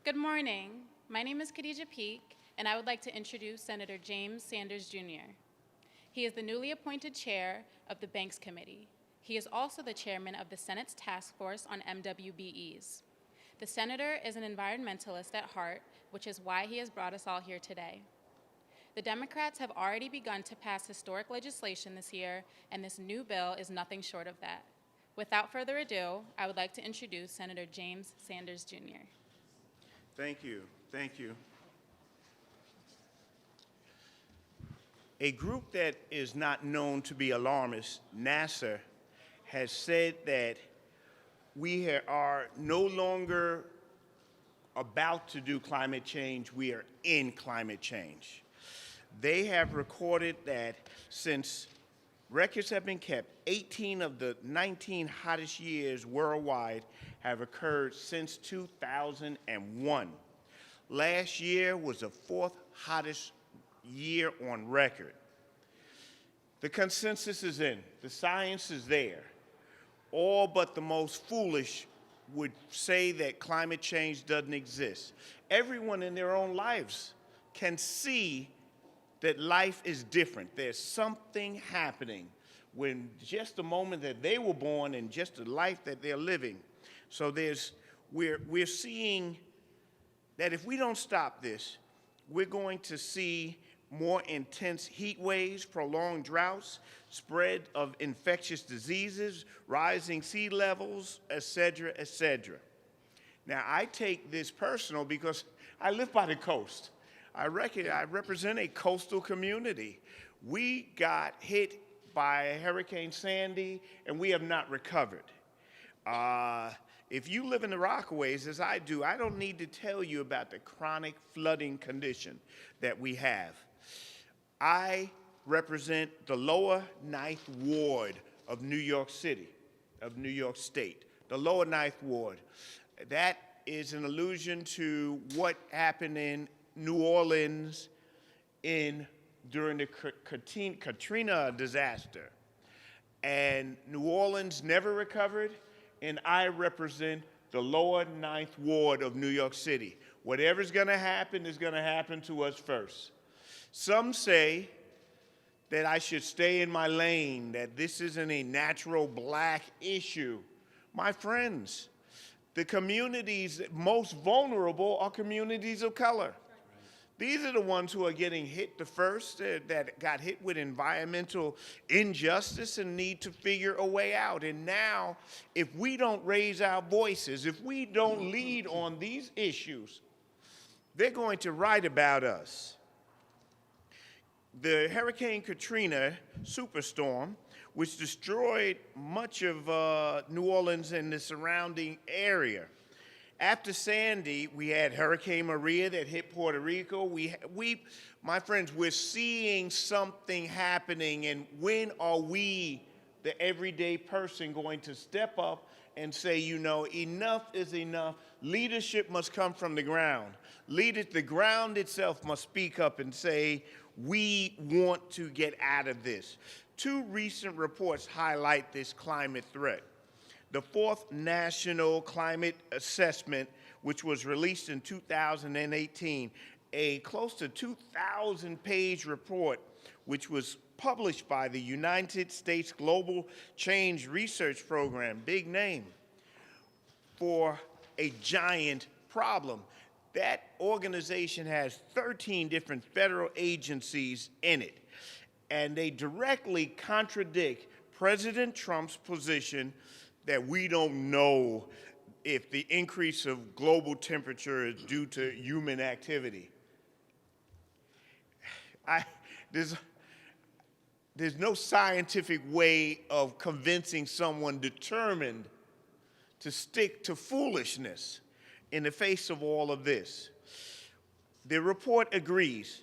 Good morning. My name is Khadija Peak, and I would like to introduce Senator James Sanders, Jr. He is the newly appointed chair of the Banks Committee. He is also the chairman of the Senate's Task Force on MWBEs. The senator is an environmentalist at heart, which is why he has brought us all here today. The Democrats have already begun to pass historic legislation this year, and this new bill is nothing short of that. Without further ado, I would like to introduce Senator James Sanders, Jr. Thank you. Thank you. A group that is not known to be alarmist, NASA, has said that we are no longer about to do climate change, we are in climate change. They have recorded that since records have been kept, 18 of the 19 hottest years worldwide have occurred since 2001. Last year was the fourth hottest year on record. The consensus is in, the science is there. All but the most foolish would say that climate change doesn't exist. Everyone in their own lives can see that life is different. There's something happening when just the moment that they were born and just the life that they're living. So we're seeing that if we don't stop this, we're going to see more intense heat waves, prolonged droughts, spread of infectious diseases, rising sea levels, et cetera, et cetera. Now, I take this personal because I live by the coast. I represent a coastal community. We got hit by Hurricane Sandy, and we have not recovered. If you live in the Rockaways, as I do, I don't need to tell you about the chronic flooding condition that we have. I represent the lower Ninth Ward of New York City, of New York State, the lower Ninth Ward. That is an allusion to what happened in New Orleans during the Katrina disaster. And New Orleans never recovered, and I represent the lower Ninth Ward of New York City. Whatever's gonna happen is gonna happen to us first. Some say that I should stay in my lane, that this isn't a natural black issue. My friends, the communities most vulnerable are communities of color. These are the ones who are getting hit the first, that got hit with environmental injustice and need to figure a way out. And now, if we don't raise our voices, if we don't lead on these issues, they're going to write about us. The Hurricane Katrina superstorm, which destroyed much of New Orleans and the surrounding area. After Sandy, we had Hurricane Maria that hit Puerto Rico. My friends, we're seeing something happening, and when are we, the everyday person, going to step up and say, you know, enough is enough. Leadership must come from the ground. The ground itself must speak up and say, we want to get out of this. Two recent reports highlight this climate threat. The fourth National Climate Assessment, which was released in 2018, a close to 2,000-page report, which was published by the United States Global Change Research Program, big name, for a giant problem. That organization has 13 different federal agencies in it, and they directly contradict President Trump's position that we don't know if the increase of global temperature is due to human activity. There's no scientific way of convincing someone determined to stick to foolishness in the face of all of this. The report agrees.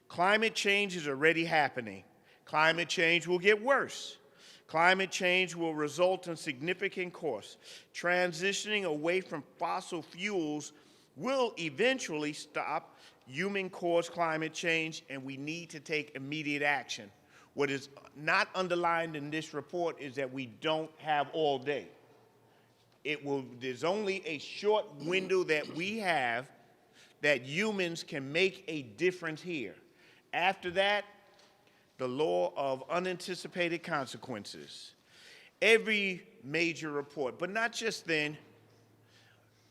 Climate change is already happening. Climate change will get worse. Climate change will result in significant costs. Transitioning away from fossil fuels will eventually stop human-caused climate change, and we need to take immediate action. What is not underlined in this report is that we don't have all day. There's only a short window that we have that humans can make a difference here. After that, the law of unanticipated consequences. Every major report, but not just then,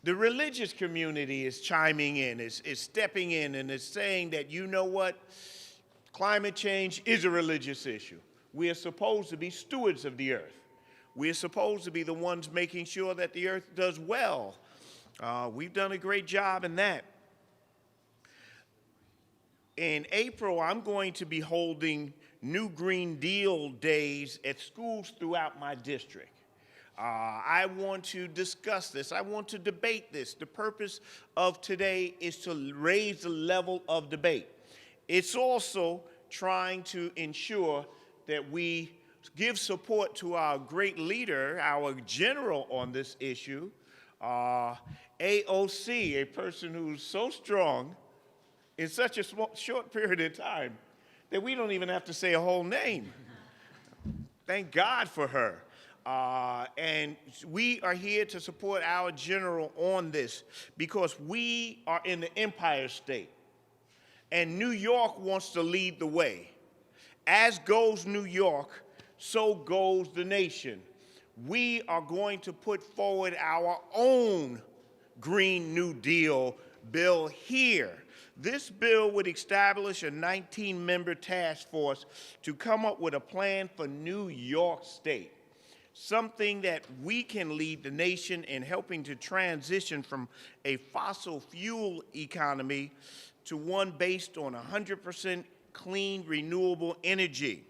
the religious community is chiming in, is stepping in, and is saying that, you know what, climate change is a religious issue. We are supposed to be stewards of the earth. We are supposed to be the ones making sure that the earth does well. We've done a great job in that. In April, I'm going to be holding New Green Deal days at schools throughout my district. I want to discuss this. I want to debate this. The purpose of today is to raise the level of debate. It's also trying to ensure that we give support to our great leader, our general on this issue, AOC, a person who's so strong in such a short period of time that we don't even have to say a whole name. Thank God for her. And we are here to support our general on this because we are in the Empire State, and New York wants to lead the way. As goes New York, so goes the nation. We are going to put forward our own Green New Deal bill here. This bill would establish a 19-member task force to come up with a plan for New York State, something that we can lead the nation in helping to transition from a fossil fuel economy to one based on 100% clean, renewable energy.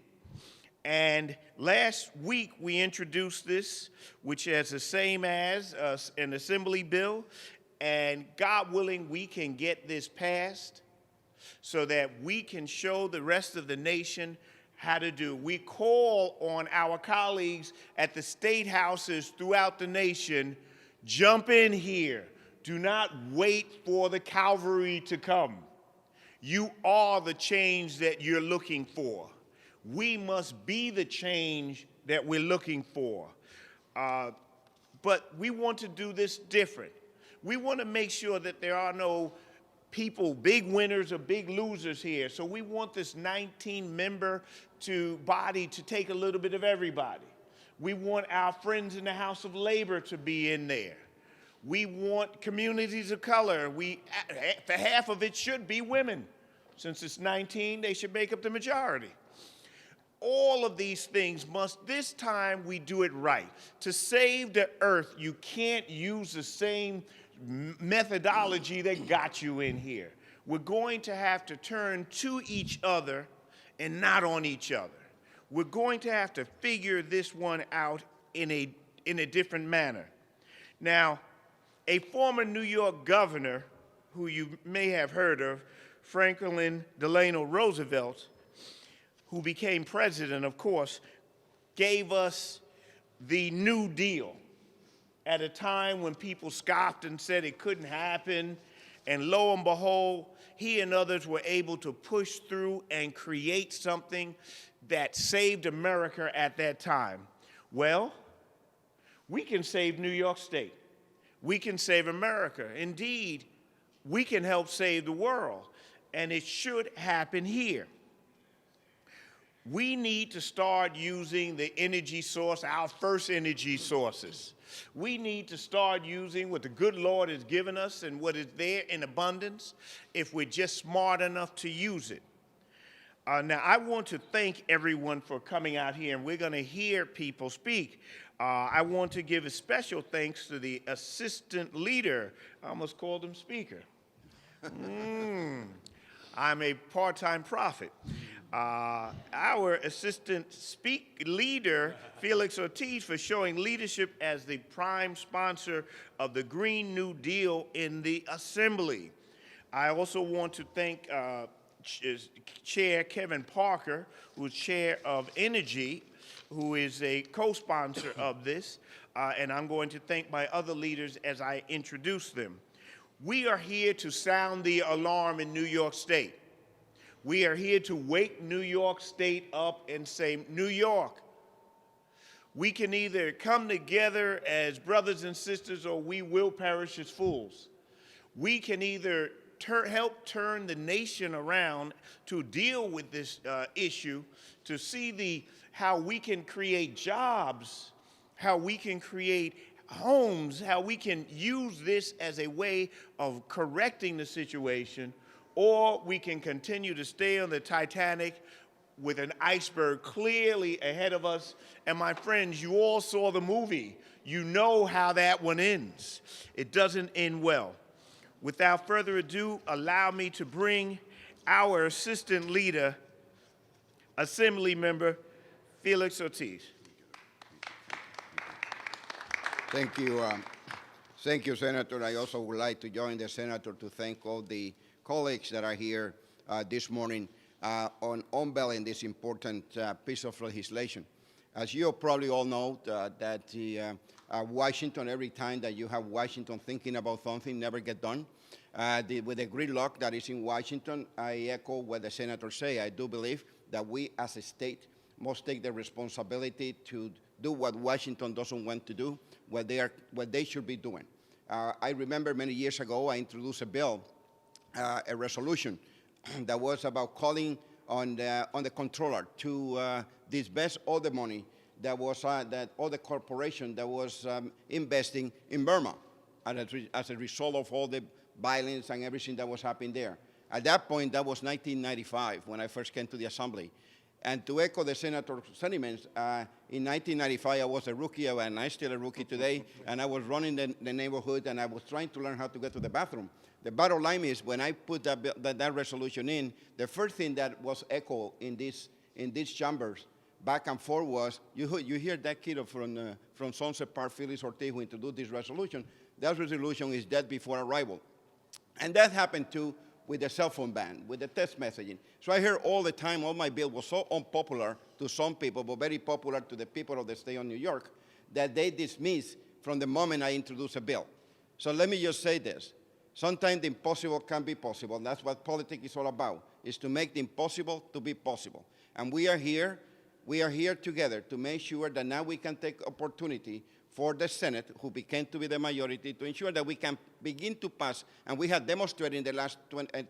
And last week we introduced this, which is the same as an assembly bill. And God willing, we can get this passed so that we can show the rest of the nation how to do. We call on our colleagues at the state houses throughout the nation, jump in here. Do not wait for the cavalry to come. You are the change that you're looking for. We must be the change that we're looking for. But we want to do this different. We want to make sure that there are no people, big winners or big losers here. So we want this 19-member body to take a little bit of everybody. We want our friends in the House of Labor to be in there. We want communities of color. For half of it should be women. Since it's 19, they should make up the majority. All of these things must, this time we do it right. To save the earth, you can't use the same methodology that got you in here. We're going to have to turn to each other and not on each other. We're going to have to figure this one out in a different manner. Now, a former New York governor, who you may have heard of, Franklin Delano Roosevelt, who became president, of course, gave us the New Deal at a time when people scoffed and said it couldn't happen. And lo and behold, he and others were able to push through and create something that saved America at that time. Well, we can save New York State. We can save America. Indeed, we can help save the world. And it should happen here. We need to start using the energy source, our first energy sources. We need to start using what the good Lord has given us and what is there in abundance if we're just smart enough to use it. Now, I want to thank everyone for coming out here, and we're going to hear people speak. I want to give a special thanks to the assistant leader. I almost called him speaker. I'm a part-time prophet. Our assistant leader, Felix Ortiz, for showing leadership as the prime sponsor of the Green New Deal in the Assembly. I also want to thank Chair Kevin Parker, who's Chair of Energy, who is a co-sponsor of this, and I'm going to thank my other leaders as I introduce them. We are here to sound the alarm in New York State. We are here to wake New York State up and say, New York, we can either come together as brothers and sisters or we will perish as fools. We can either help turn the nation around to deal with this issue, to see how we can create jobs, how we can create homes, how we can use this as a way of correcting the situation, or we can continue to stay on the Titanic with an iceberg clearly ahead of us. And my friends, you all saw the movie. You know how that one ends. It doesn't end well. Without further ado, allow me to bring our assistant leader, Assembly Member Felix Ortiz. Thank you. Thank you, Senator. I also would like to join the Senator to thank all the colleagues that are here this morning on unveiling this important piece of legislation. As you probably all know, that Washington, every time that you have Washington thinking about something, never get done. With the gridlock that is in Washington, I echo what the senators say. I do believe that we as a state must take the responsibility to do what Washington doesn't want to do, what they should be doing. I remember many years ago, I introduced a bill, a resolution that was about calling on the controller to disburse all the money that was that all the corporation that was investing in Burma as a result of all the violence and everything that was happening there. At that point, that was 1995 when I first came to the Assembly. And to echo the Senator's sentiments, in 1995 I was a rookie, and I'm still a rookie today, and I was running the neighborhood, and I was trying to learn how to get to the bathroom. The bottom line is, when I put that resolution in, the first thing that was echoed in these chambers back and forth was, you hear that kid from Sunset Park, Felix Ortiz, who introduced this resolution. That resolution is dead before arrival. And that happened too with the cell phone ban, with the text messaging. So I hear all the time, all my bill was so unpopular to some people, but very popular to the people of the state of New York, that they dismiss from the moment I introduce a bill. So let me just say this. Sometimes the impossible can be possible. That's what politics is all about, is to make the impossible to be possible. And we are here together to make sure that now we can take opportunity for the Senate, who became to be the majority, to ensure that we can begin to pass, and we have demonstrated in the last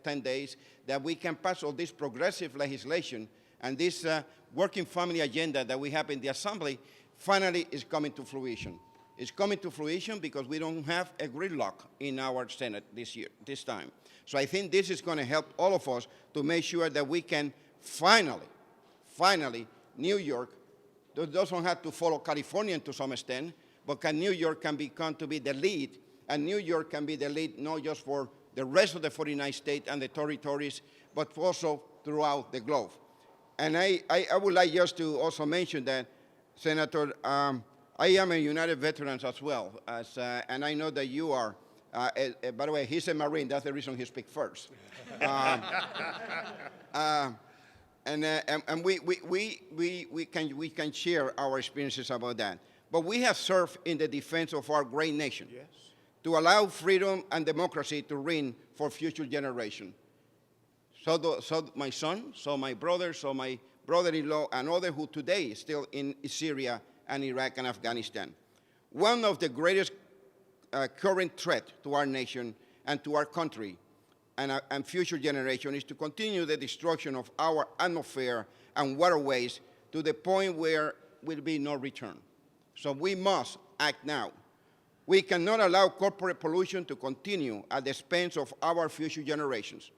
10 days that we can pass all this progressive legislation, and this working family agenda that we have in the Assembly finally is coming to fruition. It's coming to fruition because we don't have a gridlock in our Senate this time. So I think this is going to help all of us to make sure that we can finally, New York doesn't have to follow California to some extent, but New York can become to be the lead, and New York can be the lead not just for the rest of the 49 states and the territories, but also throughout the globe. And I would like just to also mention that, Senator, I am a United Veterans as well, and I know that you are. By the way, he's a Marine. That's the reason he speaks first. And we can share our experiences about that. But we have served in the defense of our great nation, yes, to allow freedom and democracy to reign for future generations. So my son, so my brother, so my brother-in-law, and others who today is still in Syria and Iraq and Afghanistan. One of the greatest current threats to our nation and to our country and future generations is to continue the destruction of our atmosphere and waterways to the point where will be no return. So we must act now. We cannot allow corporate pollution to continue at the expense of our future generations.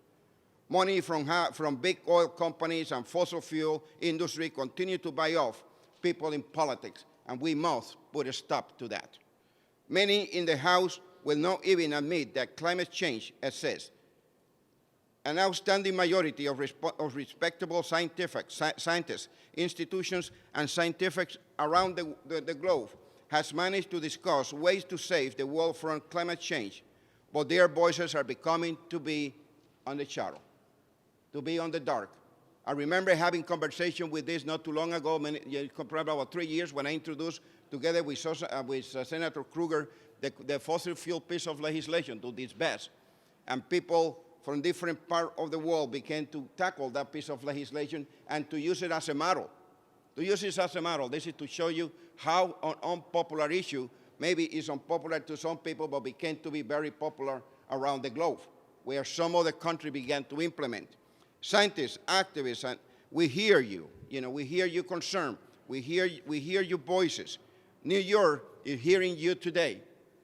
Money from big oil companies and fossil fuel industry continue to buy off people in politics, and we must put a stop to that. Many in the House will not even admit that climate change exists. An outstanding majority of respectable scientists, institutions, and scientists around the globe has managed to discuss ways to save the world from climate change, but their voices are becoming to be on the shadow, to be on the dark. I remember having conversation with this not too long ago, probably about 3 years, when I introduced, together with Senator Kruger, the fossil fuel piece of legislation to disburse. And people from different parts of the world began to tackle that piece of legislation and to use it as a model. To use it as a model. This is to show you how an unpopular issue maybe is unpopular to some people, but became to be very popular around the globe. where some other country began to implement. Scientists, activists, and we hear you. We hear your concern. We hear your voices. New York is hearing you today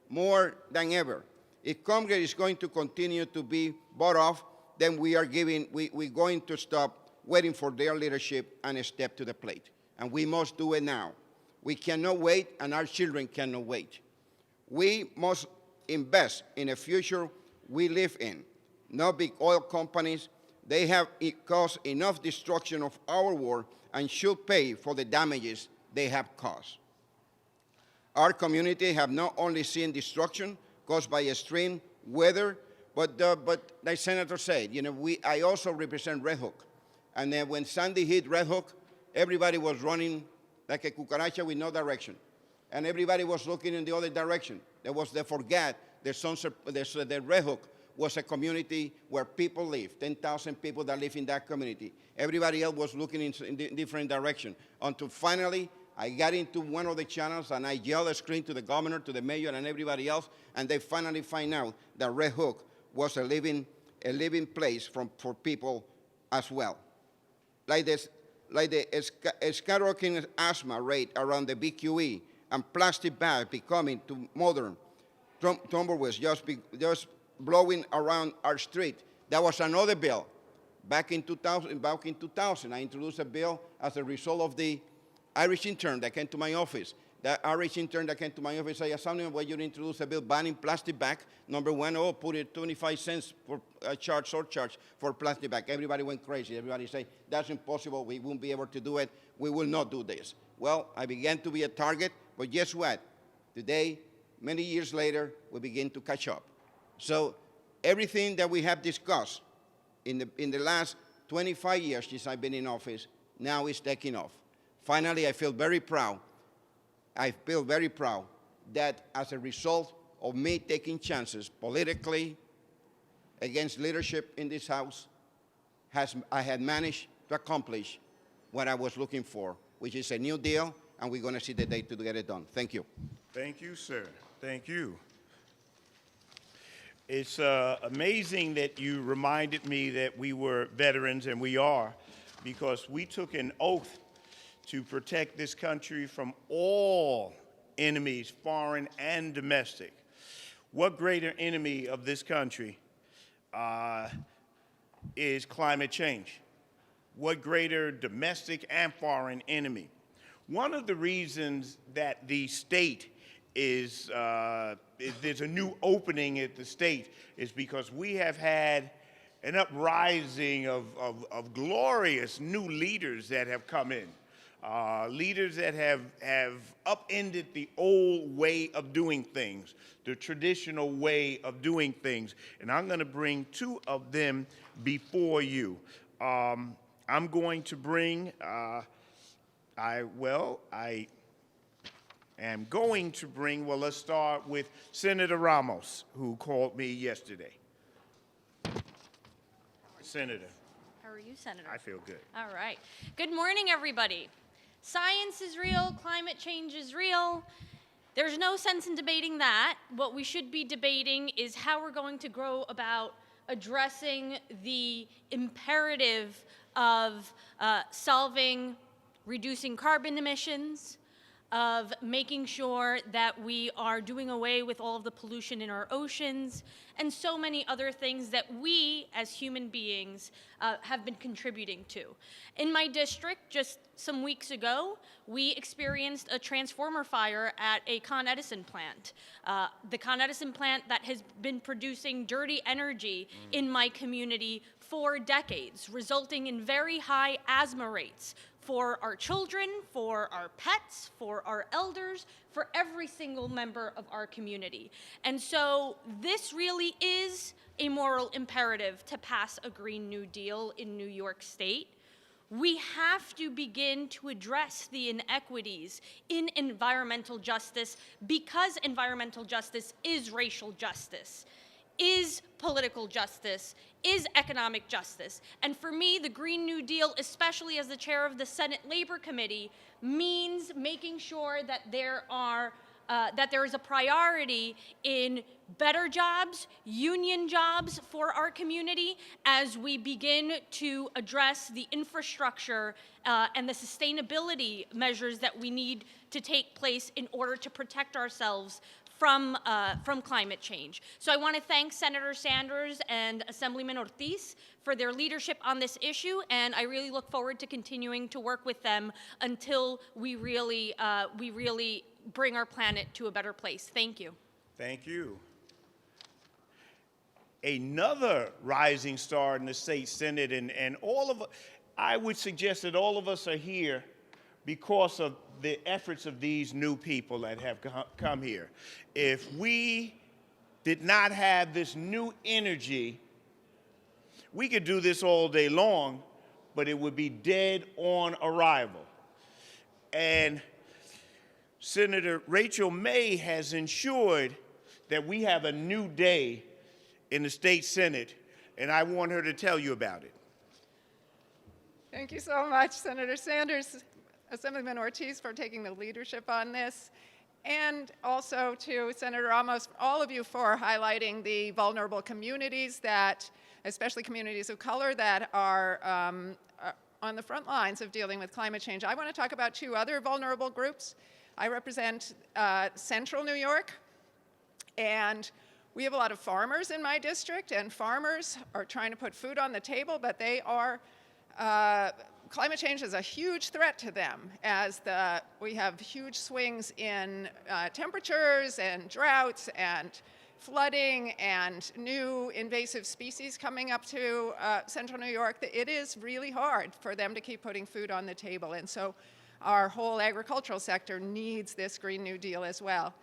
more than ever. If Congress is going to continue to be bought off, then we're going to stop waiting for their leadership and step to the plate. And we must do it now. We cannot wait, and our children cannot wait. We must invest in a future we live in. No big oil companies. They have caused enough destruction of our world and should pay for the damages they have caused. Our community have not only seen destruction caused by extreme weather, but like Senator said, I also represent Red Hook. And then when Sandy hit Red Hook, everybody was running like a cucaracha with no direction. And everybody was looking in the other direction. They forgot the Red Hook was a community where people live, 10,000 people that live in that community. Everybody else was looking in different direction. Until finally, I got into one of the channels and I yelled and screamed to the governor, to the mayor, and everybody else, and they finally find out that Red Hook was a living place for people as well. Like the skyrocketing asthma rate around the BQE and plastic bags becoming too modern, tumbleweeds just blowing around our street. That was another bill. Back in 2000, I introduced a bill as a result of the Irish intern that came to my office. That Irish intern that came to my office said, "Something where you introduce a bill banning plastic bag. Number one, put it 25 cents for a surcharge for plastic bag." Everybody went crazy. Everybody said, "That's impossible. We won't be able to do it. We will not do this." Well, I began to be a target, but guess what? Today, many years later, we begin to catch up. So everything that we have discussed in the last 25 years since I've been in office now is taking off. Finally, I feel very proud that as a result of me taking chances politically against leadership in this House, I had managed to accomplish what I was looking for, which is a new deal, and we're going to see the day to get it done. Thank you. Thank you, sir. Thank you. It's amazing that you reminded me that we were veterans, and we are, because we took an oath to protect this country from all enemies, foreign and domestic. What greater enemy of this country is climate change? What greater domestic and foreign enemy? One of the reasons that the state there's a new opening at the state is because we have had an uprising of glorious new leaders that have come in. Leaders that have upended the old way of doing things, the traditional way of doing things. And I'm going to bring two of them before you. I'm going to bring, let's start with Senator Ramos, who called me yesterday. Senator. How are you, Senator? I feel good. All right. Good morning, everybody. Science is real. Climate change is real. There's no sense in debating that. What we should be debating is how we're going to go about addressing the imperative of reducing carbon emissions, of making sure that we are doing away with all of the pollution in our oceans, and so many other things that we, as human beings, have been contributing to. In my district, just some weeks ago, we experienced a transformer fire at a Con Edison plant. The Con Edison plant that has been producing dirty energy in my community for decades, resulting in very high asthma rates for our children, for our pets, for our elders, for every single member of our community. And so this really is a moral imperative to pass a Green New Deal in New York State. We have to begin to address the inequities in environmental justice, because environmental justice is racial justice, is political justice, is economic justice. And for me, the Green New Deal, especially as the chair of the Senate Labor Committee, means making sure that there are that there is a priority in better jobs, union jobs for our community as we begin to address the infrastructure and the sustainability measures that we need to take place in order to protect ourselves from climate change. So I want to thank Senator Sanders and Assemblyman Ortiz for their leadership on this issue, and I really look forward to continuing to work with them until we really bring our planet to a better place. Thank you. Thank you. Another rising star in the state Senate, and I would suggest that all of us are here because of the efforts of these new people that have come here. If we did not have this new energy, we could do this all day long, but it would be dead on arrival. And Senator Rachel May has ensured that we have a new day in the state Senate, and I want her to tell you about it. Thank you so much, Senator Sanders, Assemblyman Ortiz, for taking the leadership on this, and also to Senator Ramos, all of you for highlighting the vulnerable communities that, especially communities of color, that are on the front lines of dealing with climate change. I want to talk about two other vulnerable groups. I represent Central New York, and we have a lot of farmers in my district, and farmers are trying to put food on the table, but they are climate change is a huge threat to them as we have huge swings in temperatures and droughts and flooding and new invasive species coming up to Central New York. It is really hard for them to keep putting food on the table. And so our whole agricultural sector needs this Green New Deal as well.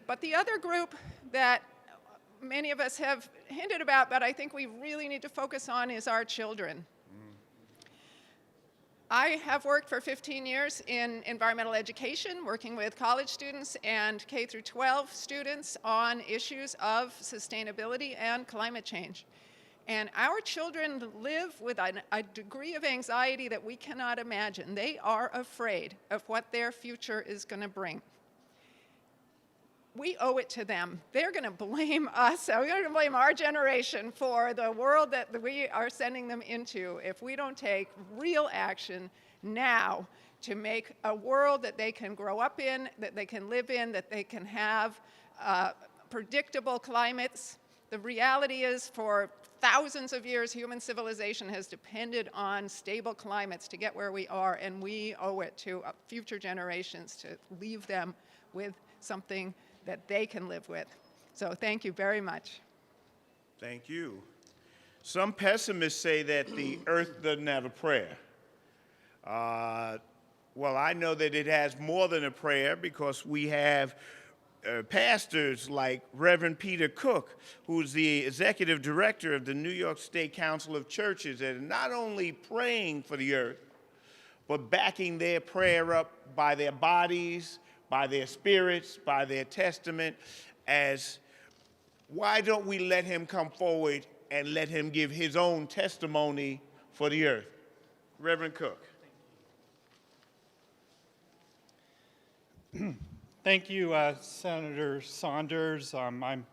But the other group that many of us have hinted about, but I think we really need to focus on, is our children. I have worked for 15 years in environmental education, working with college students and K through 12 students on issues of sustainability and climate change. And our children live with a degree of anxiety that we cannot imagine. They are afraid of what their future is going to bring. We owe it to them. They're going to blame us, we're going to blame our generation for the world that we are sending them into if we don't take real action now to make a world that they can grow up in, that they can live in, that they can have predictable climates. The reality is, for thousands of years, human civilization has depended on stable climates to get where we are, and we owe it to future generations to leave them with something that they can live with. So thank you very much. Thank you. Some pessimists say that the earth doesn't have a prayer. Well, I know that it has more than a prayer, because we have pastors like Reverend Peter Cook, who's the executive director of the New York State Council of Churches, that are not only praying for the earth, but backing their prayer up by their bodies, by their spirits, by their testament. As why don't we let him come forward and let him give his own testimony for the earth? Reverend Cook. Thank you, Senator Saunders. I'm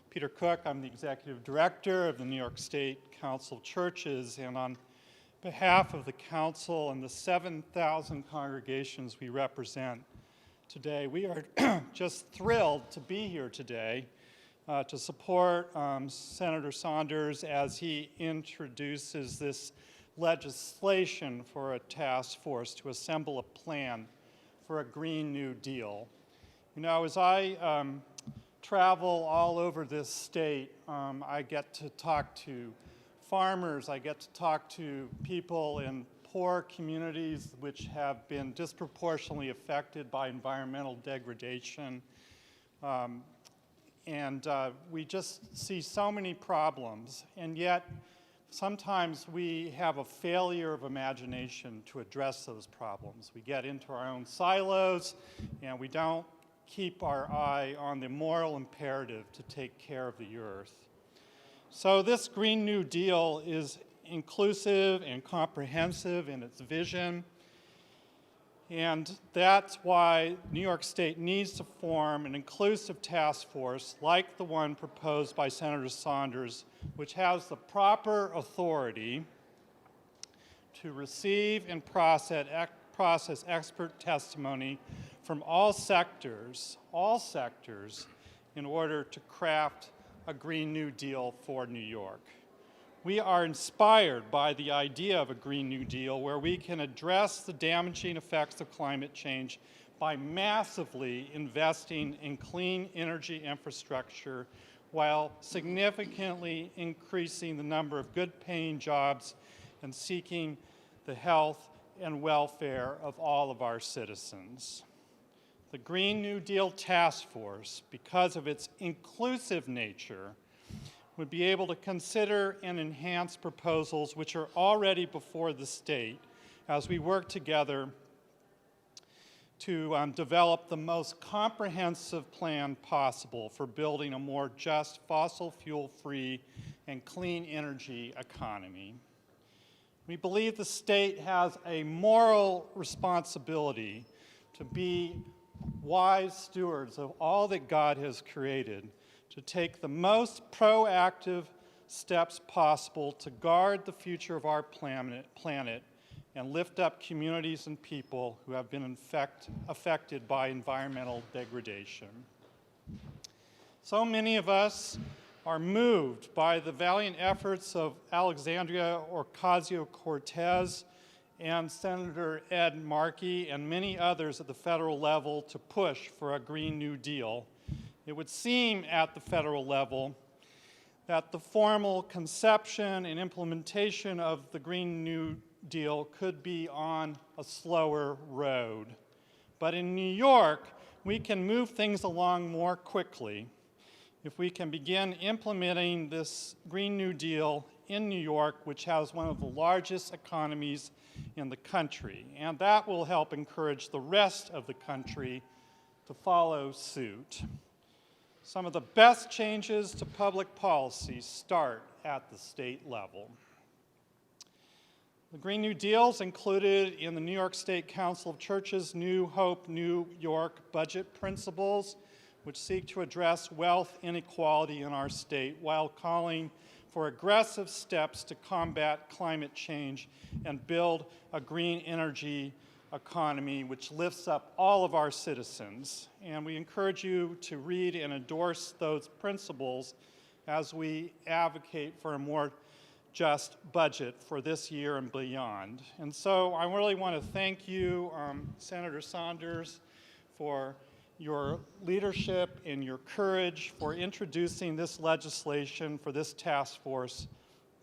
Peter Cook. I'm the executive director of the New York State Council of Churches, and on behalf of the council and the 7,000 congregations we represent today, we are just thrilled to be here today to support Senator Saunders as he introduces this legislation for a task force to assemble a plan for a Green New Deal. You know, as I travel all over this state, I get to talk to farmers, I get to talk to people in poor communities which have been disproportionately affected by environmental degradation. We just see so many problems, and yet sometimes we have a failure of imagination to address those problems. We get into our own silos, and we don't keep our eye on the moral imperative to take care of the earth. So this Green New Deal is inclusive and comprehensive in its vision. And that's why New York State needs to form an inclusive task force like the one proposed by Senator Saunders, which has the proper authority to receive and process expert testimony from all sectors, in order to craft a Green New Deal for New York. We are inspired by the idea of a Green New Deal where we can address the damaging effects of climate change by massively investing in clean energy infrastructure while significantly increasing the number of good-paying jobs and seeking the health and welfare of all of our citizens. The Green New Deal Task Force, because of its inclusive nature, would be able to consider and enhance proposals which are already before the state as we work together to develop the most comprehensive plan possible for building a more just, fossil fuel-free and clean energy economy. We believe the state has a moral responsibility to be wise stewards of all that God has created, to take the most proactive steps possible to guard the future of our planet and lift up communities and people who have been affected by environmental degradation. So many of us are moved by the valiant efforts of Alexandria Ocasio-Cortez and Senator Ed Markey and many others at the federal level to push for a Green New Deal. It would seem at the federal level that the formal conception and implementation of the Green New Deal could be on a slower road. But in New York, we can move things along more quickly if we can begin implementing this Green New Deal in New York, which has one of the largest economies in the country. And that will help encourage the rest of the country to follow suit. Some of the best changes to public policy start at the state level. The Green New Deal is included in the New York State Council of Churches' New Hope, New York budget principles, which seek to address wealth inequality in our state while calling for aggressive steps to combat climate change and build a green energy economy which lifts up all of our citizens. And we encourage you to read and endorse those principles as we advocate for a more just budget for this year and beyond. And so I really want to thank you, Senator Saunders, for your leadership and your courage for introducing this legislation for this task force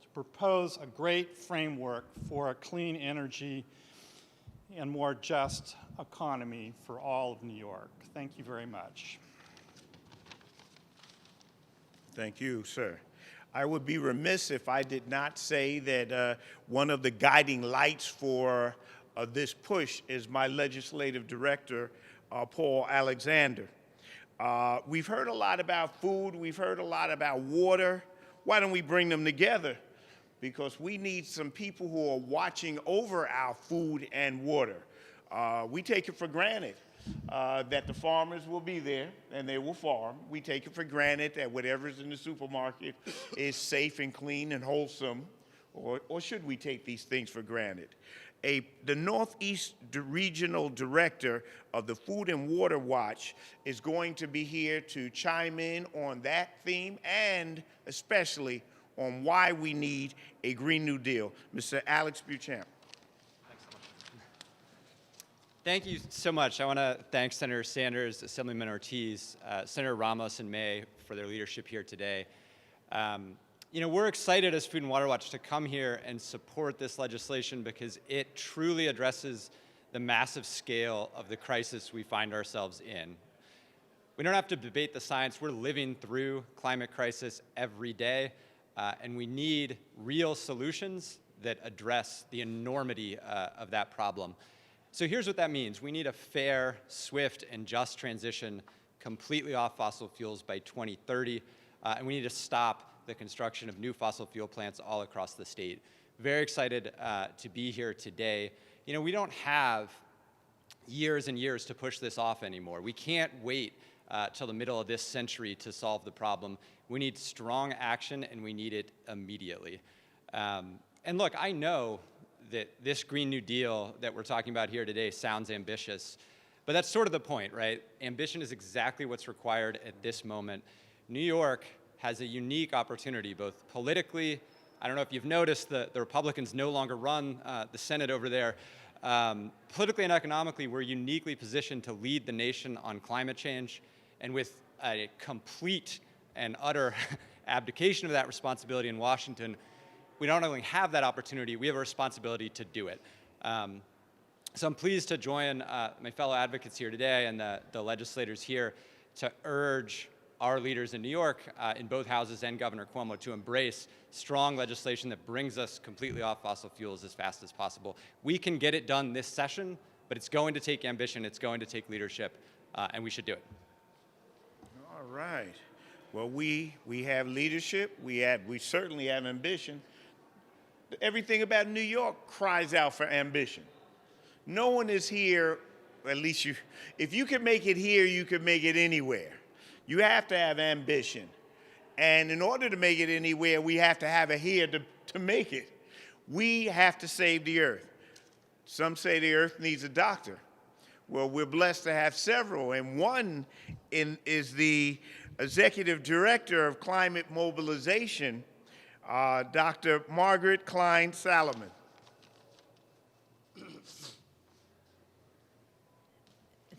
to propose a great framework for a clean energy and more just economy for all of New York. Thank you very much. Thank you, sir. I would be remiss if I did not say that one of the guiding lights for this push is my legislative director, Paul Alexander. We've heard a lot about food. We've heard a lot about water. Why don't we bring them together? Because we need some people who are watching over our food and water. We take it for granted that the farmers will be there and they will farm. We take it for granted that whatever's in the supermarket is safe and clean and wholesome. Or should we take these things for granted? The Northeast Regional Director of the Food and Water Watch is going to be here to chime in on that theme and especially on why we need a Green New Deal. Mr. Alex Buchamp. Thank you so much. I want to thank Senator Sanders, Assemblyman Ortiz, Senator Ramos, and May for their leadership here today. You know, we're excited as Food and Water Watch to come here and support this legislation because it truly addresses the massive scale of the crisis we find ourselves in. We don't have to debate the science. We're living through climate crisis every day, and we need real solutions that address the enormity of that problem. So here's what that means. We need a fair, swift, and just transition completely off fossil fuels by 2030, and we need to stop the construction of new fossil fuel plants all across the state. Very excited to be here today. You know, we don't have years and years to push this off anymore. We can't wait till the middle of this century to solve the problem. We need strong action, and we need it immediately. And look, I know that this Green New Deal that we're talking about here today sounds ambitious, but that's sort of the point, right? Ambition is exactly what's required at this moment. New York has a unique opportunity, both politically. I don't know if you've noticed the Republicans no longer run the Senate over there. Politically and economically, we're uniquely positioned to lead the nation on climate change. And with a complete and utter abdication of that responsibility in Washington, we not only have that opportunity, we have a responsibility to do it. So I'm pleased to join my fellow advocates here today and the legislators here to urge our leaders in New York, in both houses, and Governor Cuomo to embrace strong legislation that brings us completely off fossil fuels as fast as possible. We can get it done this session, but it's going to take ambition, it's going to take leadership, and we should do it. All right. Well, we have leadership. We certainly have ambition. Everything about New York cries out for ambition. No one is here, at least if you can make it here, you can make it anywhere. You have to have ambition. And in order to make it anywhere, we have to have it here to make it. We have to save the earth. Some say the earth needs a doctor. Well, we're blessed to have several, and one is the Executive Director of Climate Mobilization, Dr. Margaret Klein Salomon.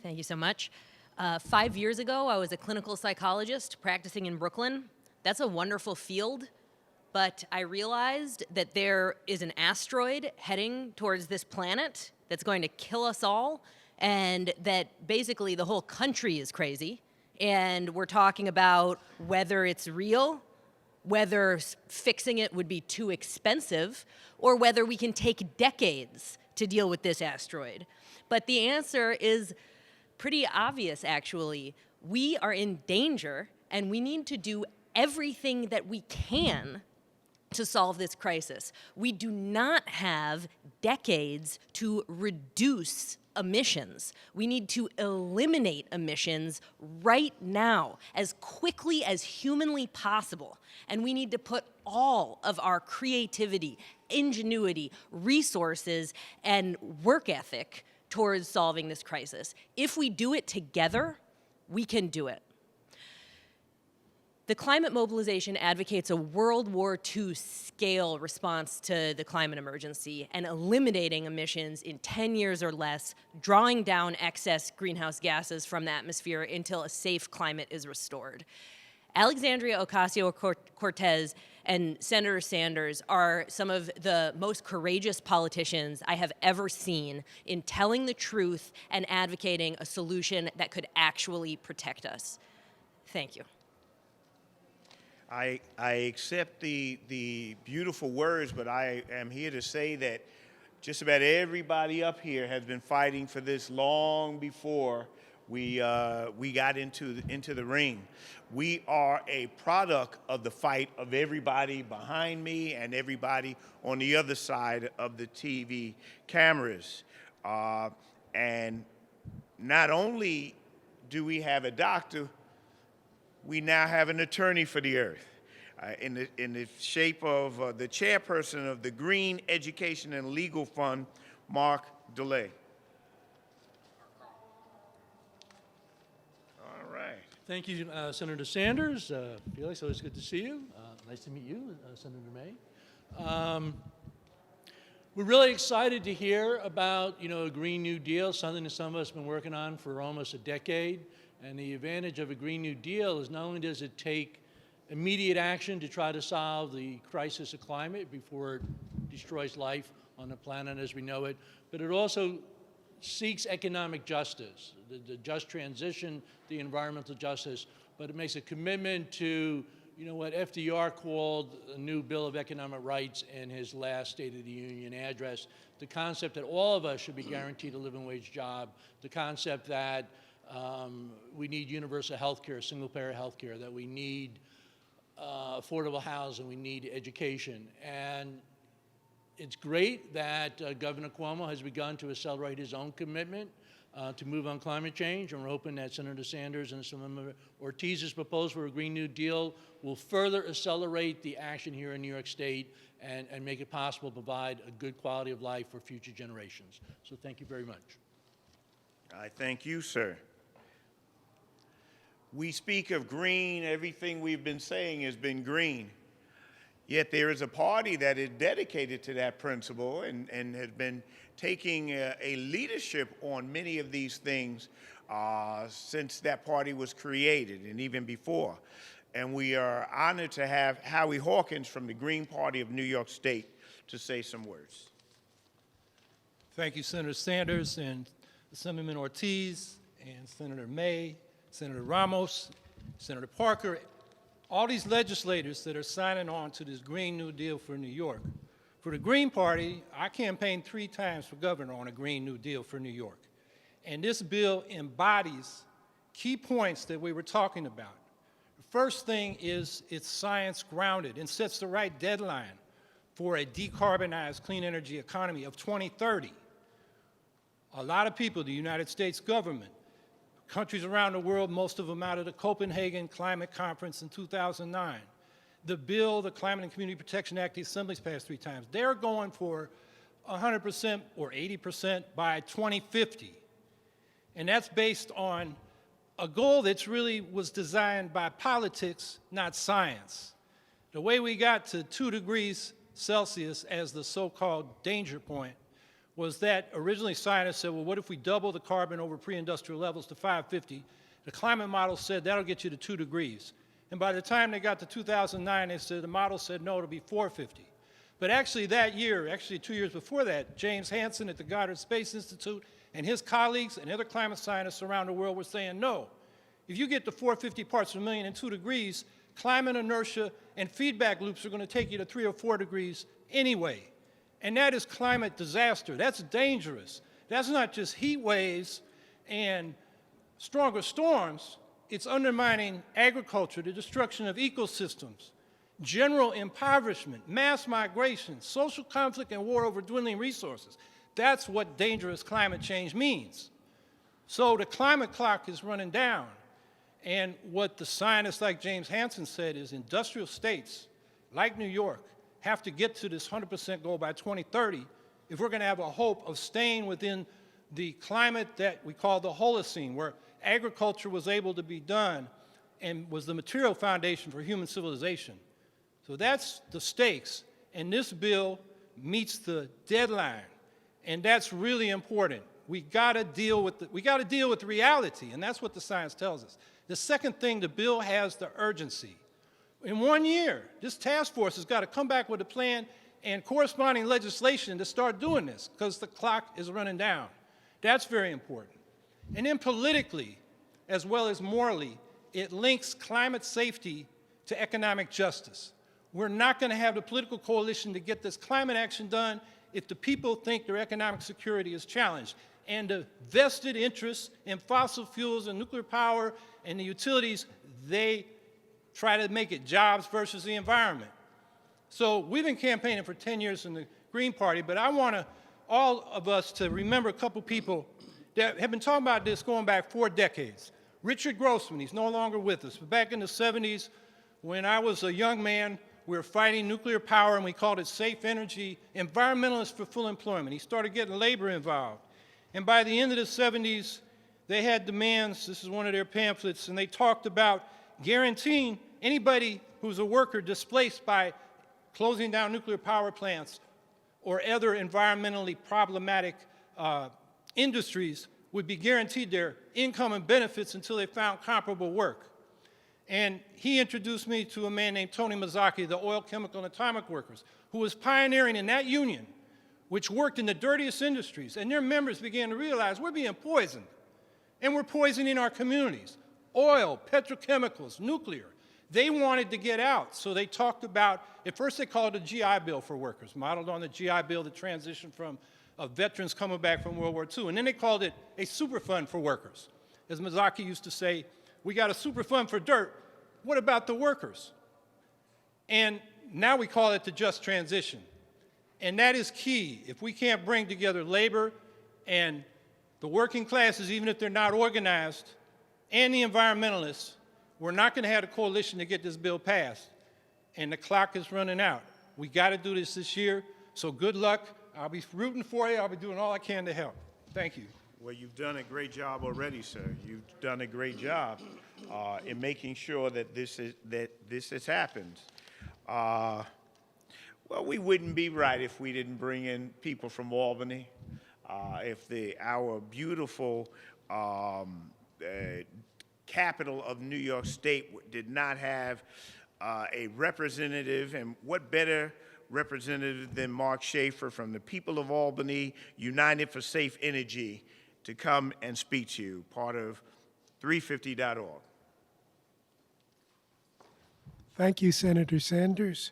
Thank you so much. 5 years ago, I was a clinical psychologist practicing in Brooklyn. That's a wonderful field, but I realized that there is an asteroid heading towards this planet that's going to kill us all, and that basically the whole country is crazy. And we're talking about whether it's real, whether fixing it would be too expensive, or whether we can take decades to deal with this asteroid. But the answer is pretty obvious, actually. We are in danger, and we need to do everything that we can to solve this crisis. We do not have decades to reduce emissions. We need to eliminate emissions right now, as quickly as humanly possible. And we need to put all of our creativity, ingenuity, resources, and work ethic towards solving this crisis. If we do it together, we can do it. The climate mobilization advocates a World War II scale response to the climate emergency and eliminating emissions in 10 years or less, drawing down excess greenhouse gases from the atmosphere until a safe climate is restored. Alexandria Ocasio-Cortez and Senator Sanders are some of the most courageous politicians I have ever seen in telling the truth and advocating a solution that could actually protect us. Thank you. I accept the beautiful words, but I am here to say that just about everybody up here has been fighting for this long before we got into the ring. We are a product of the fight of everybody behind me and everybody on the other side of the TV cameras. And not only do we have a doctor, we now have an attorney for the earth in the shape of the chairperson of the Green Education and Legal Fund, Mark DeLay. All right. Thank you, Senator Sanders. Felix, always good to see you. Nice to meet you, Senator May. We're really excited to hear about, a Green New Deal, something that some of us have been working on for almost a decade. And the advantage of a Green New Deal is not only does it take immediate action to try to solve the crisis of climate before it destroys life on the planet as we know it, but it also seeks economic justice, the just transition, the environmental justice, but it makes a commitment to, what FDR called a new Bill of Economic Rights in his last State of the Union address, the concept that all of us should be guaranteed a living wage job, the concept that we need universal health care, single-payer health care, that we need affordable housing, we need education. And it's great that Governor Cuomo has begun to accelerate his own commitment to move on climate change, and we're hoping that Senator Sanders and Senator Ortiz's proposal for a Green New Deal will further accelerate the action here in New York State and make it possible to provide a good quality of life for future generations. So thank you very much. I thank you, sir. We speak of green, everything we've been saying has been green. Yet there is a party that is dedicated to that principle and has been taking a leadership on many of these things since that party was created and even before. And we are honored to have Howie Hawkins from the Green Party of New York State to say some words. Thank you, Senator Sanders and Assemblyman Ortiz and Senator May, Senator Ramos, Senator Parker, all these legislators that are signing on to this Green New Deal for New York. For the Green Party, I campaigned 3 times for governor on a Green New Deal for New York. And this bill embodies key points that we were talking about. The first thing is it's science grounded and sets the right deadline for a decarbonized clean energy economy of 2030. A lot of people, the United States government, countries around the world, most of them out of the Copenhagen Climate Conference in 2009. The bill, the Climate and Community Protection Act, the Assembly's passed 3 times. They're going for 100% or 80% by 2050. And that's based on a goal that's really was designed by politics, not science. The way we got to 2 degrees Celsius as the so-called danger point was that originally scientists said, well, what if we double the carbon over pre-industrial levels to 550? The climate model said that'll get you to 2 degrees. And by the time they got to 2009, they said the model said no, it'll be 450. But actually that year, actually 2 years before that, James Hansen at the Goddard Space Institute and his colleagues and other climate scientists around the world were saying, no, if you get to 450 parts per million and 2 degrees, climate inertia and feedback loops are going to take you to 3 or 4 degrees anyway. And that is climate disaster. That's dangerous. That's not just heat waves and stronger storms. It's undermining agriculture, the destruction of ecosystems, general impoverishment, mass migration, social conflict, and war over dwindling resources. That's what dangerous climate change means. So the climate clock is running down. And what the scientists like James Hansen said is industrial states like New York have to get to this 100% goal by 2030 if we're going to have a hope of staying within the climate that we call the Holocene, where agriculture was able to be done and was the material foundation for human civilization. So that's the stakes, and this bill meets the deadline, and that's really important. We got to deal with the reality, and that's what the science tells us. The second thing, the bill has the urgency. In 1 year, this task force has got to come back with a plan and corresponding legislation to start doing this because the clock is running down. That's very important. And then politically, as well as morally, it links climate safety to economic justice. We're not going to have the political coalition to get this climate action done if the people think their economic security is challenged. And the vested interests in fossil fuels and nuclear power and the utilities, they try to make it jobs versus the environment. So we've been campaigning for 10 years in the Green Party, but I want all of us to remember a couple people that have been talking about this going back 4 decades. Richard Grossman, he's no longer with us, but back in the 70s, when I was a young man, we were fighting nuclear power and we called it safe energy, environmentalists for full employment. He started getting labor involved. And by the end of the 70s, they had demands, this is one of their pamphlets, and they talked about guaranteeing anybody who's a worker displaced by closing down nuclear power plants or other environmentally problematic industries would be guaranteed their income and benefits until they found comparable work. And he introduced me to a man named Tony Mazzocchi, the oil, chemical, and atomic workers, who was pioneering in that union, which worked in the dirtiest industries. And their members began to realize we're being poisoned, and we're poisoning our communities. Oil, petrochemicals, nuclear. They wanted to get out, so they talked about, at first they called it a GI Bill for workers, modeled on the GI Bill, the transition from veterans coming back from World War II. And then they called it a Superfund for workers. As Mazzocchi used to say, we got a Superfund for dirt, what about the workers? And now we call it the just transition. And that is key. If we can't bring together labor and The working classes, even if they're not organized, and the environmentalists, we're not going to have a coalition to get this bill passed. And the clock is running out. We got to do this year, so good luck. I'll be rooting for you. I'll be doing all I can to help. Thank you. Well, you've done a great job already, sir. You've done a great job in making sure that this has happened. Well, we wouldn't be right if we didn't bring in people from Albany. If our beautiful capital of New York State did not have a representative, and what better representative than Mark Schaefer from the people of Albany, United for Safe Energy, to come and speak to you, part of 350.org. Thank you, Senator Sanders,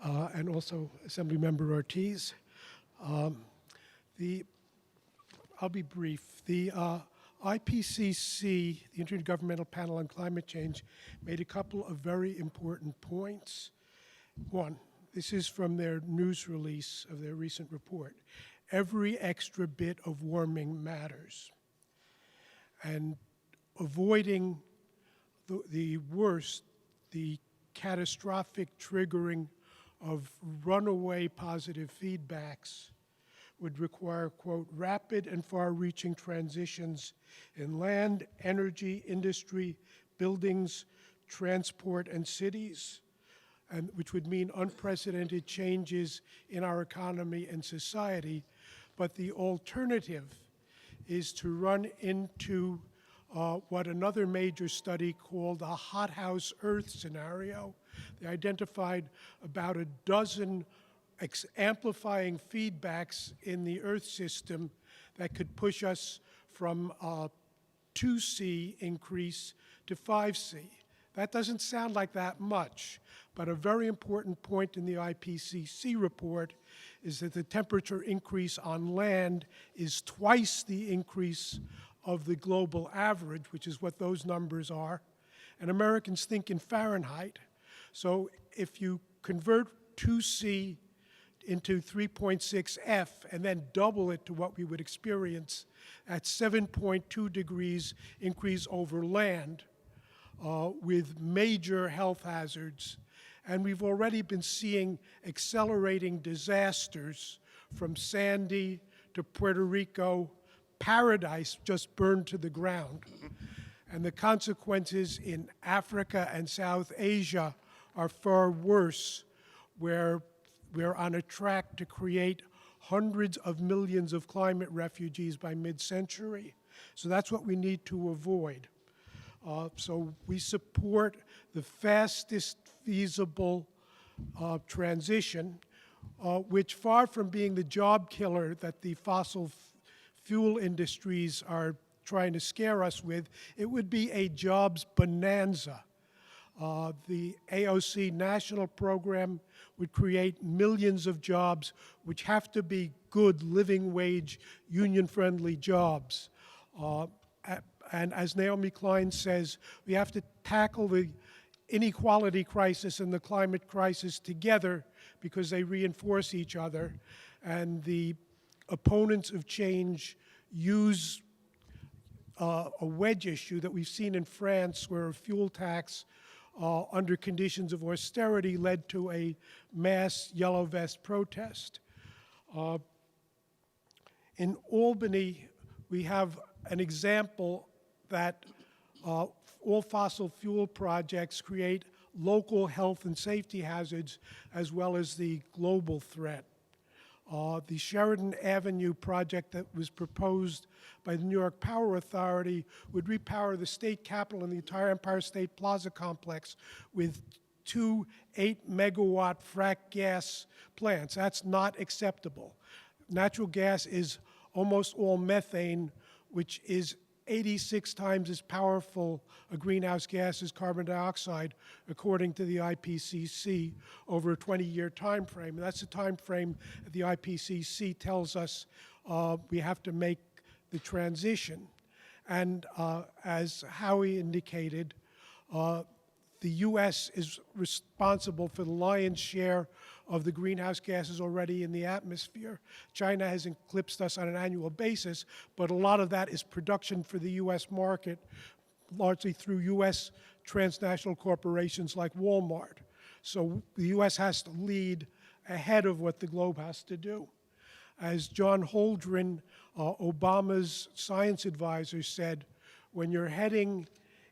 and also Assemblymember Ortiz. I'll be brief. The IPCC, the Intergovernmental Panel on Climate Change, made a couple of very important points. One, this is from their news release of their recent report. Every extra bit of warming matters. And avoiding the worst, the catastrophic triggering of runaway positive feedbacks would require, quote, rapid and far-reaching transitions in land, energy, industry, buildings, transport, and cities, and which would mean unprecedented changes in our economy and society. But the alternative is to run into what another major study called a hothouse Earth scenario. They identified about a dozen amplifying feedbacks in the Earth system that could push us from 2C increase to 5C. That doesn't sound like that much, but a very important point in the IPCC report is that the temperature increase on land is twice the increase of the global average, which is what those numbers are. And Americans think in Fahrenheit. So if you convert 2C into 3.6F and then double it to what we would experience at 7.2 degrees increase over land with major health hazards. And we've already been seeing accelerating disasters from Sandy to Puerto Rico. Paradise just burned to the ground. And the consequences in Africa and South Asia are far worse, where we're on a track to create hundreds of millions of climate refugees by mid-century. So that's what we need to avoid. So we support the fastest feasible transition, which, far from being the job killer that the fossil fuel industries are trying to scare us with, it would be a jobs bonanza. The AOC national program would create millions of jobs, which have to be good, living wage, union-friendly jobs. And as Naomi Klein says, we have to tackle the inequality crisis and the climate crisis together because they reinforce each other. And the opponents of change use a wedge issue that we've seen in France, where a fuel tax under conditions of austerity led to a mass yellow vest protest. In Albany, we have an example that all fossil fuel projects create local health and safety hazards as well as the global threat. The Sheridan Avenue project that was proposed by the New York Power Authority would repower the state capitol and the entire Empire State Plaza complex with 2 8-megawatt frack gas plants. That's not acceptable. Natural gas is almost all methane, which is 86 times as powerful a greenhouse gas as carbon dioxide, according to the IPCC, over a 20-year time frame. And that's the time frame that the IPCC tells us we have to make the transition. And as Howie indicated, the U.S. is responsible for the lion's share of the greenhouse gases already in the atmosphere. China has eclipsed us on an annual basis, but a lot of that is production for the U.S. market, largely through U.S. transnational corporations like Walmart. So the U.S. has to lead ahead of what the globe has to do. As John Holdren, Obama's science advisor, said, when you're heading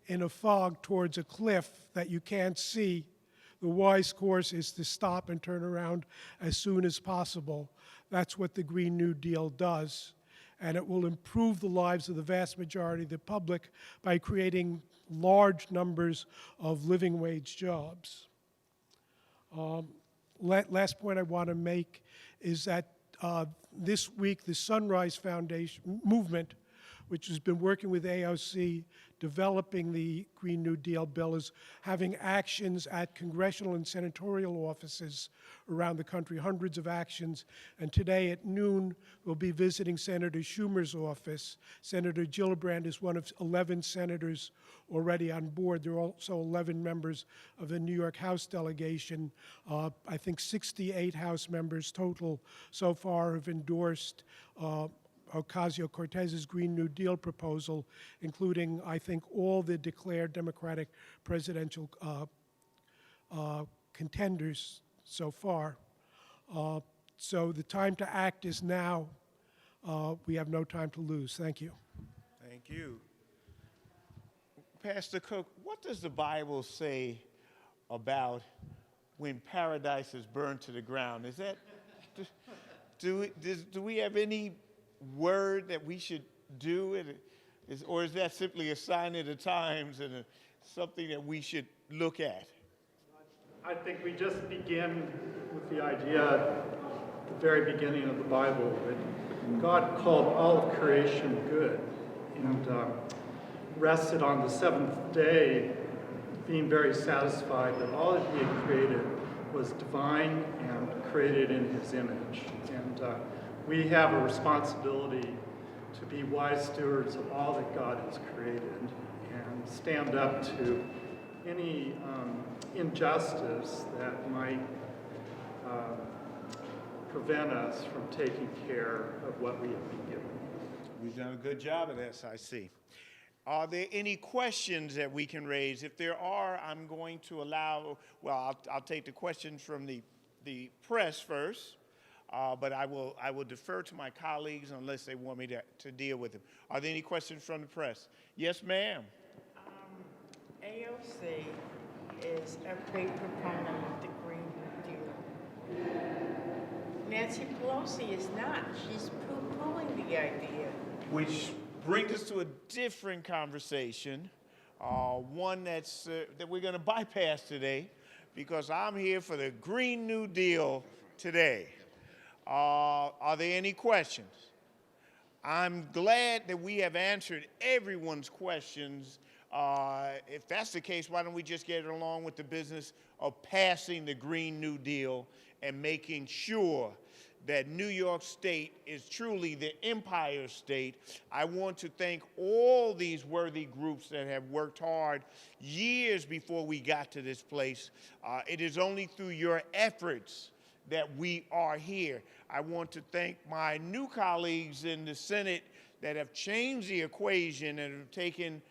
in a fog towards a cliff that you can't see, the wise course is to stop and turn around as soon as possible. That's what the Green New Deal does. And it will improve the lives of the vast majority of the public by creating large numbers of living wage jobs. Last point I want to make is that this week the Sunrise Foundation movement, which has been working with AOC developing the Green New Deal bill, is having actions at congressional and senatorial offices around the country, hundreds of actions. And today at noon, we'll be visiting Senator Schumer's office. Senator Gillibrand is one of 11 senators already on board. There are also 11 members of the New York House delegation. I think 68 House members total so far have endorsed Ocasio-Cortez's Green New Deal proposal, including, I think, all the declared Democratic presidential contenders so far. So the time to act is now. We have no time to lose. Thank you. Thank you. Pastor Cook, what does the Bible say about when paradise is burned to the ground? Is that, do we have any word that we should do? Or is that simply a sign of the times and something that we should look at? I think we just begin with the idea at the very beginning of the Bible that God called all of creation good and rested on the seventh day, being very satisfied that all that he had created was divine and created in his image. And we have a responsibility to be wise stewards of all that God has created and stand up to any injustice that might prevent us from taking care of what we have been given. We've done a good job of this, I see. Are there any questions that we can raise? If there are, I'm going to allow, well, I'll take the questions from the press first, but I will defer to my colleagues unless they want me to deal with them. Are there any questions from the press? Yes, ma'am. AOC is a big proponent of the Green New Deal. Nancy Pelosi is not. She's poo-pooing the idea. Which brings us to a different conversation, one that we're going to bypass today, because I'm here for the Green New Deal today. Are there any questions? I'm glad that we have answered everyone's questions. If that's the case, why don't we just get along with the business of passing the Green New Deal and making sure that New York State is truly the Empire State. I want to thank all these worthy groups that have worked hard years before we got to this place. It is only through your efforts that we are here. I want to thank my new colleagues in the Senate that have changed the equation and have taken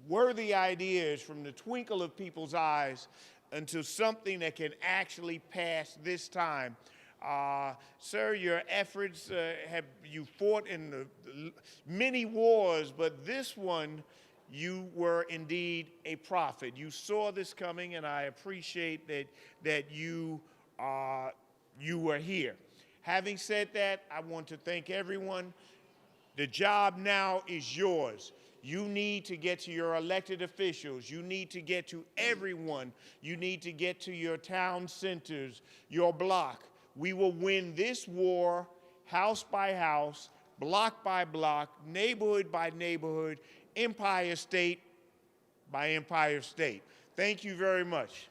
worthy ideas from the twinkle of people's eyes into something that can actually pass this time. Sir, your efforts you fought in the many wars, but this one, you were indeed a prophet. You saw this coming, and I appreciate that you were here. Having said that, I want to thank everyone. The job now is yours. You need to get to your elected officials. You need to get to everyone. You need to get to your town centers, your block. We will win this war house by house, block by block, neighborhood by neighborhood, empire state by empire state. Thank you very much.